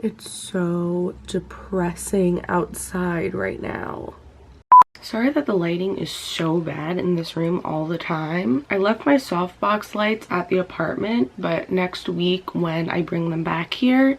It's so depressing outside right now. Sorry that the lighting is so bad in this room all the time. I left my softbox lights at the apartment, but next week when I bring them back here,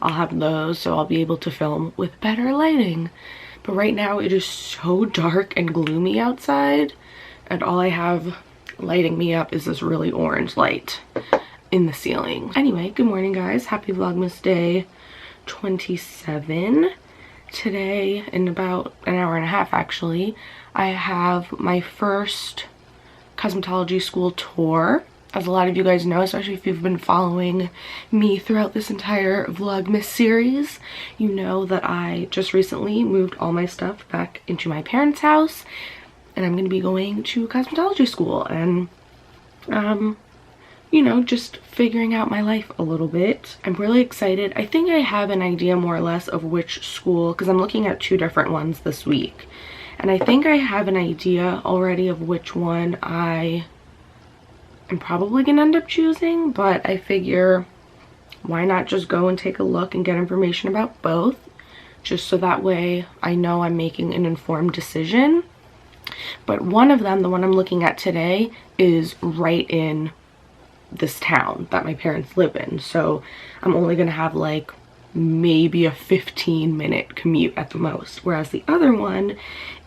I'll have those, so I'll be able to film with better lighting. But right now it is so dark and gloomy outside, and all I have lighting me up is this really orange light in the ceiling. Anyway, good morning guys. Happy Vlogmas day 27. Today, in about an hour and a half actually, I have my first cosmetology school tour. As a lot of you guys know, especially if you've been following me throughout this entire Vlogmas series, you know that I just recently moved all my stuff back into my parents' house, and I'm going to be going to cosmetology school and you know, just figuring out my life a little bit. I'm really excited. I think I have an idea more or less of which school, because I'm looking at 2 different ones this week, and I think I have an idea already of which one I am probably gonna end up choosing, but I figure why not just go and take a look and get information about both, just so that way I know I'm making an informed decision. But one of them, the one I'm looking at today, is right in this town that my parents live in, so I'm only gonna have like maybe a 15-minute commute at the most, whereas the other one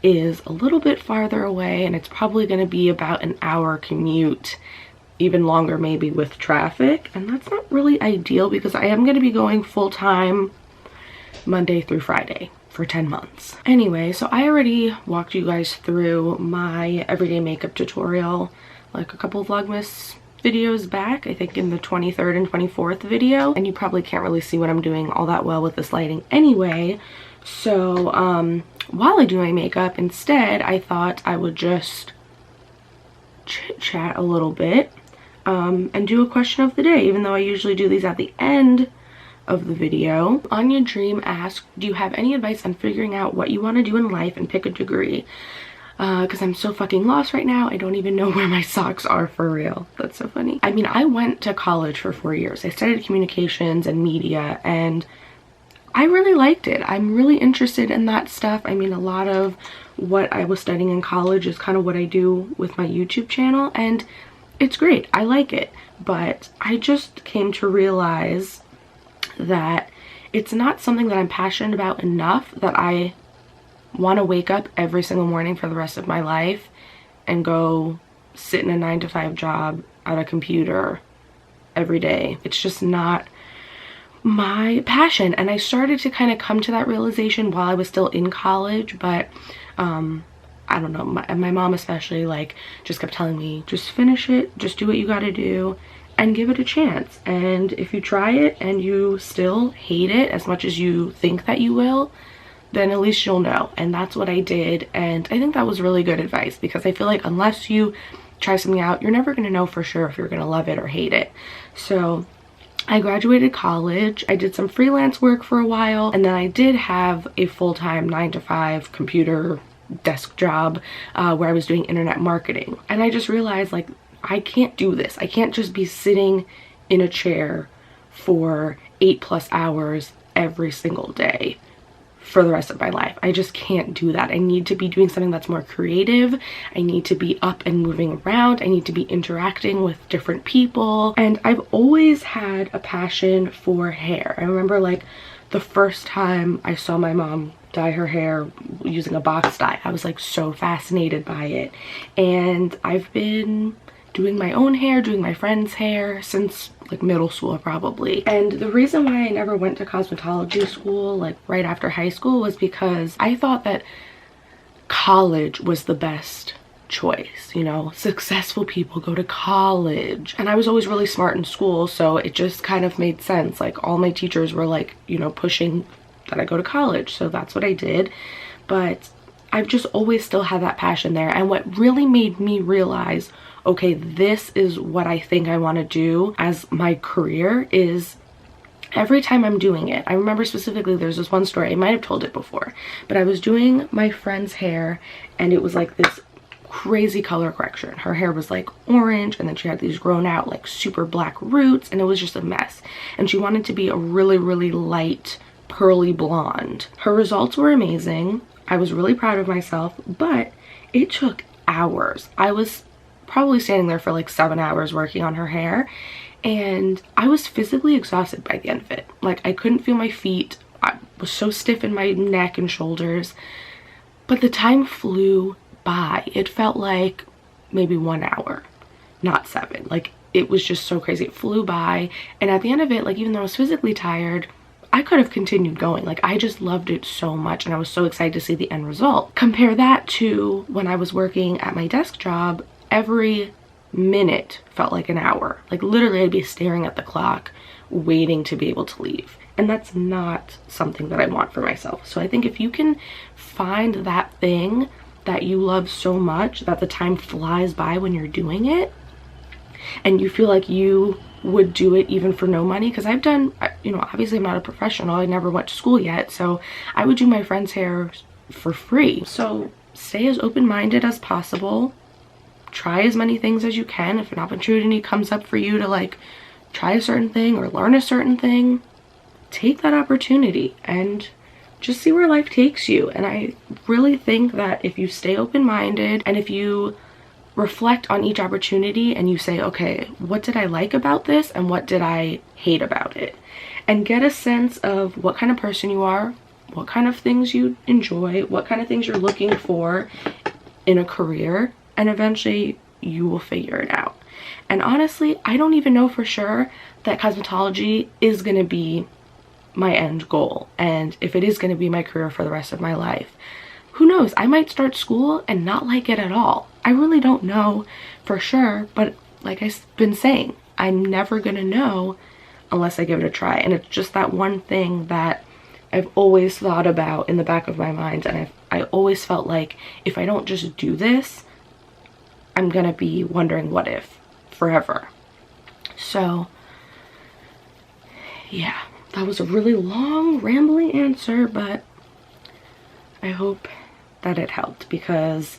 is a little bit farther away and it's probably gonna be about an hour commute, even longer maybe with traffic, and that's not really ideal because I am gonna be going full-time Monday through Friday for 10 months. Anyway, so I already walked you guys through my everyday makeup tutorial like a couple of Vlogmas videos back, I think in the 23rd and 24th video, and you probably can't really see what I'm doing all that well with this lighting anyway. So while I do my makeup, instead I thought I would just chit chat a little bit and do a question of the day, even though I usually do these at the end of the video. Anya Dream asked, do you have any advice on figuring out what you want to do in life and pick a degree? Because I'm so fucking lost right now. I don't even know where my socks are for real. That's so funny. I mean, I went to college for 4 years. I studied communications and media, and I really liked it. I'm really interested in that stuff. I mean, a lot of what I was studying in college is kind of what I do with my YouTube channel, and it's great. I like it. But I just came to realize that it's not something that I'm passionate about enough that I want to wake up every single morning for the rest of my life and go sit in a 9-to-5 job at a computer every day. It's just not my passion, and I started to kind of come to that realization while I was still in college, but I don't know, my mom especially like just kept telling me, just finish it, just do what you gotta do and give it a chance, and if you try it and you still hate it as much as you think that you will, then at least you'll know. And that's what I did, and I think that was really good advice, because I feel like unless you try something out, you're never going to know for sure if you're going to love it or hate it. So I graduated college, I did some freelance work for a while, and then I did have a full-time 9-to-5 computer desk job where I was doing internet marketing. And I just realized, like, I can't do this. I can't just be sitting in a chair for 8+ hours every single day for the rest of my life. I just can't do that. I need to be doing something that's more creative. I need to be up and moving around. I need to be interacting with different people. And I've always had a passion for hair. I remember like the first time I saw my mom dye her hair using a box dye, I was like so fascinated by it. And I've been doing my own hair, doing my friend's hair since like middle school probably. And the reason why I never went to cosmetology school like right after high school was because I thought that college was the best choice. You know, successful people go to college, and I was always really smart in school, so it just kind of made sense. Like all my teachers were like, you know, pushing that I go to college, so that's what I did. But I've just always still had that passion there, and what really made me realize, okay, this is what I think I want to do as my career, is every time I'm doing it. I remember specifically there's this one story, I might have told it before, but I was doing my friend's hair, and it was like this crazy color correction. Her hair was like orange, and then she had these grown out like super black roots, and it was just a mess. And she wanted to be a really, really light pearly blonde. Her results were amazing. I was really proud of myself, but it took hours. I was probably standing there for like 7 hours working on her hair, and I was physically exhausted by the end of it. Like, I couldn't feel my feet. I was so stiff in my neck and shoulders, but the time flew by. It felt like maybe 1 hour, not 7. Like, it was just so crazy. It flew by, and at the end of it, like, even though I was physically tired, I could have continued going. Like, I just loved it so much, and I was so excited to see the end result. Compare that to when I was working at my desk job. Every minute felt like an hour. Like, literally, I'd be staring at the clock waiting to be able to leave, and that's not something that I want for myself. So I think if you can find that thing that you love so much that the time flies by when you're doing it, and you feel like you would do it even for no money, because I've done, you know, obviously I'm not a professional, I never went to school yet, so I would do my friend's hair for free. So stay as open-minded as possible, try as many things as you can. If an opportunity comes up for you to like try a certain thing or learn a certain thing, take that opportunity and just see where life takes you. And I really think that if you stay open-minded, and if you reflect on each opportunity and you say, okay, what did I like about this and what did I hate about it, and get a sense of what kind of person you are, what kind of things you enjoy, what kind of things you're looking for in a career, and eventually you will figure it out. And honestly, I don't even know for sure that cosmetology is going to be my end goal, and if it is going to be my career for the rest of my life. Who knows? I might start school and not like it at all. I really don't know for sure, but like I've been saying, I'm never gonna know unless I give it a try. And it's just that one thing that I've always thought about in the back of my mind, and I always felt like if I don't just do this, I'm gonna be wondering what if forever. So yeah, that was a really long, rambling answer, but I hope that it helped, because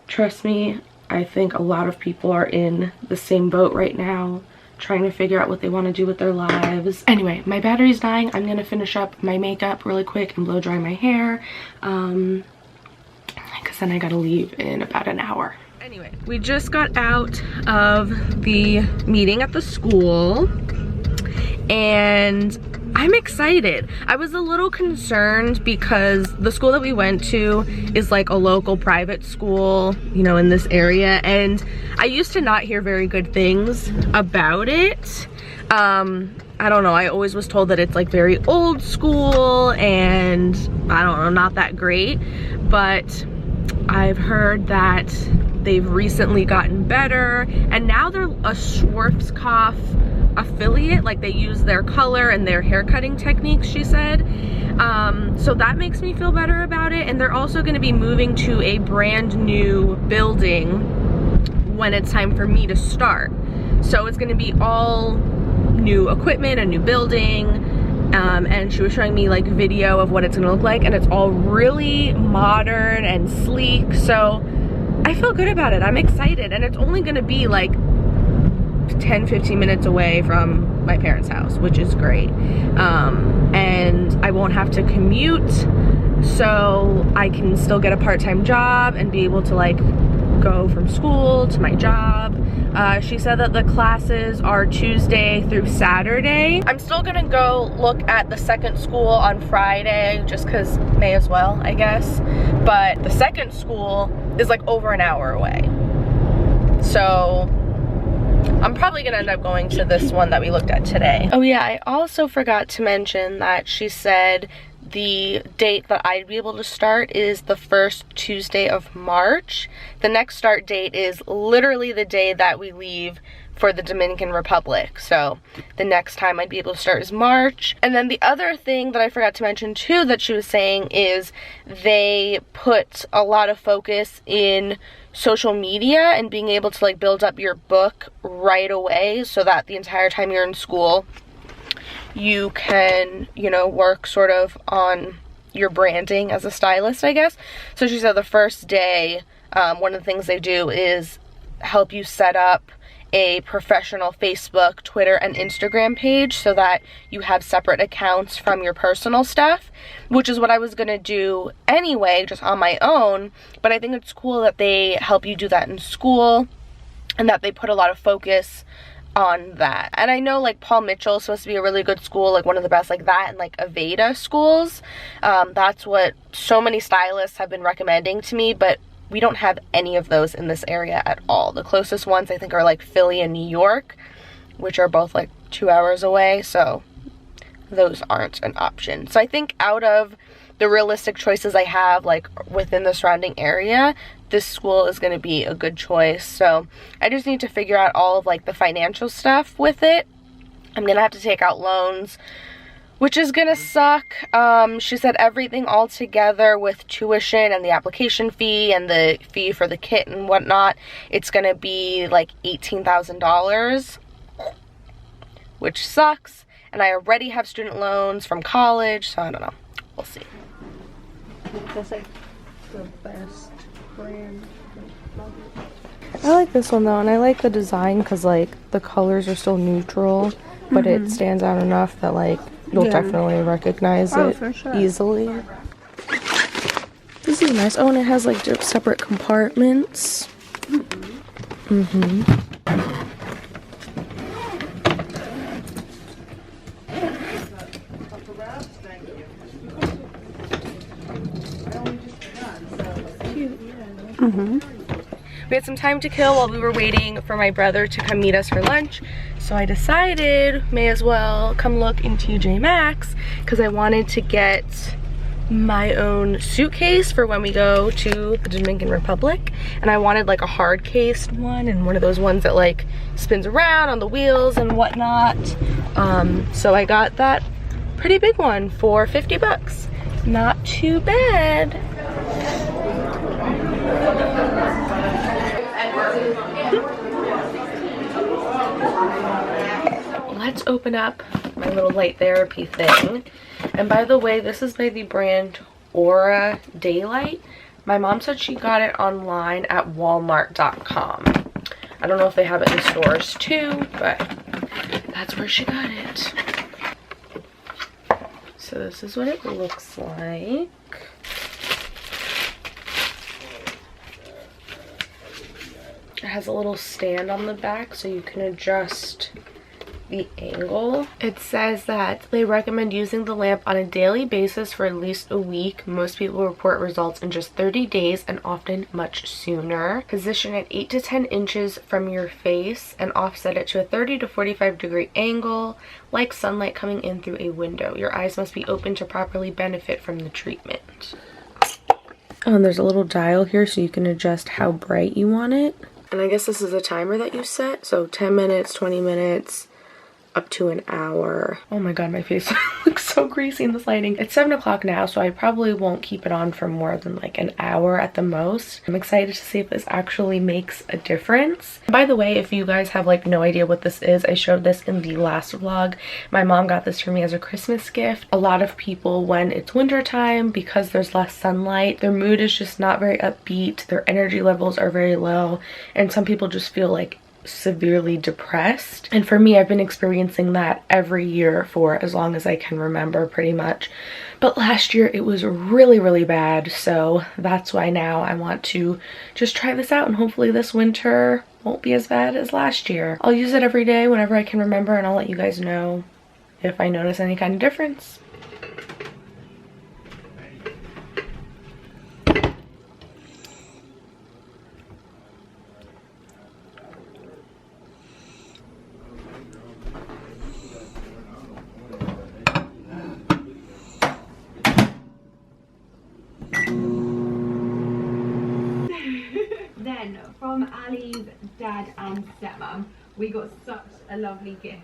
trust me, I think a lot of people are in the same boat right now, trying to figure out what they want to do with their lives. Anyway, my battery's dying. I'm gonna finish up my makeup really quick and blow dry my hair, because then I gotta leave in about an hour. Anyway, we just got out of the meeting at the school, and I'm excited. I was a little concerned because the school that we went to is like a local private school, you know, in this area, and I used to not hear very good things about it. I don't know, I always was told that it's like very old school and I don't know, not that great, but I've heard that they've recently gotten better, and now they're a Schwarzkopf affiliate. Like, they use their color and their hair cutting techniques, she said. So that makes me feel better about it. And they're also going to be moving to a brand new building when it's time for me to start. So it's going to be all new equipment, a new building, and she was showing me like video of what it's going to look like, and it's all really modern and sleek. So I feel good about it. I'm excited, and it's only going to be like 10-15 minutes away from my parents' house, which is great. And I won't have to commute, so I can still get a part-time job and be able to like go from school to my job. She said that the classes are Tuesday through Saturday. I'm still gonna go look at the second school on Friday, just because may as well, I guess. But the second school is like over an hour away, so I'm probably gonna end up going to this one that we looked at today. Oh yeah, I also forgot to mention that she said the date that I'd be able to start is the first Tuesday of March. The next start date is literally the day that we leave for the Dominican Republic. So the next time I'd be able to start is March. And then the other thing that I forgot to mention too that she was saying is they put a lot of focus in social media and being able to like build up your book right away, so that the entire time you're in school you can, you know, work sort of on your branding as a stylist, I guess. So she said the first day One of the things they do is help you set up a professional Facebook, Twitter, and Instagram page so that you have separate accounts from your personal stuff, which is what I was gonna do anyway, just on my own. But I think it's cool that they help you do that in school and that they put a lot of focus on that. And I know like Paul Mitchell is supposed to be a really good school, like one of the best, like that, and like Aveda schools. That's what so many stylists have been recommending to me, but we don't have any of those in this area at all. The closest ones I think are like Philly and New York, which are both like 2 hours away, so those aren't an option. So I think out of the realistic choices I have like within the surrounding area, this school is going to be a good choice. So I just need to figure out all of like the financial stuff with it. I'm going to have to take out loans, which is gonna suck. She said everything all together with tuition and the application fee and the fee for the kit and whatnot, it's gonna be like $18,000, which sucks. And I already have student loans from college, so I don't know. We'll see. That's like the best brand. I like this one though, and I like the design because like the colors are still neutral, but it stands out enough that like you'll definitely recognize it for sure. easily. This is nice. Oh, and it has like separate compartments. We had some time to kill while we were waiting for my brother to come meet us for lunch, so I decided may as well come look in TJ Maxx because I wanted to get my own suitcase for when we go to the Dominican Republic, and I wanted like a hard cased one and one of those ones that like spins around on the wheels and whatnot. So I got that pretty big one for 50 bucks. Not too bad. Let's open up my little light therapy thing. And by the way, this is by the brand Aura Daylight. My mom said she got it online at walmart.com. I don't know if they have it in stores too, but that's where she got it. So this is what it looks like. It has a little stand on the back so you can adjust the angle. It says that they recommend using the lamp on a daily basis for at least a week. Most people report results in just 30 days and often much sooner. Position it 8 to 10 inches from your face and offset it to a 30 to 45 degree angle, like sunlight coming in through a window. Your eyes must be open to properly benefit from the treatment. Oh, and there's a little dial here so you can adjust how bright you want it. And I guess this is a timer that you set, so 10 minutes, 20 minutes, up to an hour. Oh my god, my face looks so greasy in this lighting. It's 7 o'clock now, so I probably won't keep it on for more than like an hour at the most. I'm excited to see if this actually makes a difference. By the way, if you guys have like no idea what this is, I showed this in the last vlog. My mom got this for me as a Christmas gift. A lot of people, when it's winter time, because there's less sunlight, their mood is just not very upbeat, their energy levels are very low, and some people just feel like severely depressed. And for me, I've been experiencing that every year for as long as I can remember, pretty much. But last year it was really bad, so that's why now I want to just try this out, and hopefully this winter won't be as bad as last year. I'll use it every day whenever I can remember, and I'll let you guys know if I notice any kind of difference. Then from Ali's dad and stepmom, we got such a lovely gift.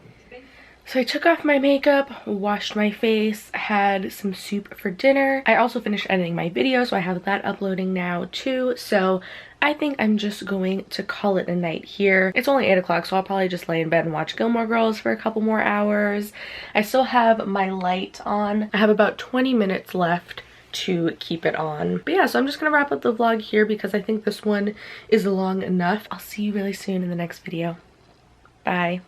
So I took off my makeup, washed my face, had some soup for dinner. I also finished editing my video, so I have that uploading now too. So I think I'm just going to call it a night here. It's only 8 o'clock, so I'll probably just lay in bed and watch Gilmore Girls for a couple more hours. I still have my light on. I have about 20 minutes left to keep it on. But yeah, so I'm just gonna wrap up the vlog here because I think this one is long enough. I'll see you really soon in the next video. Bye.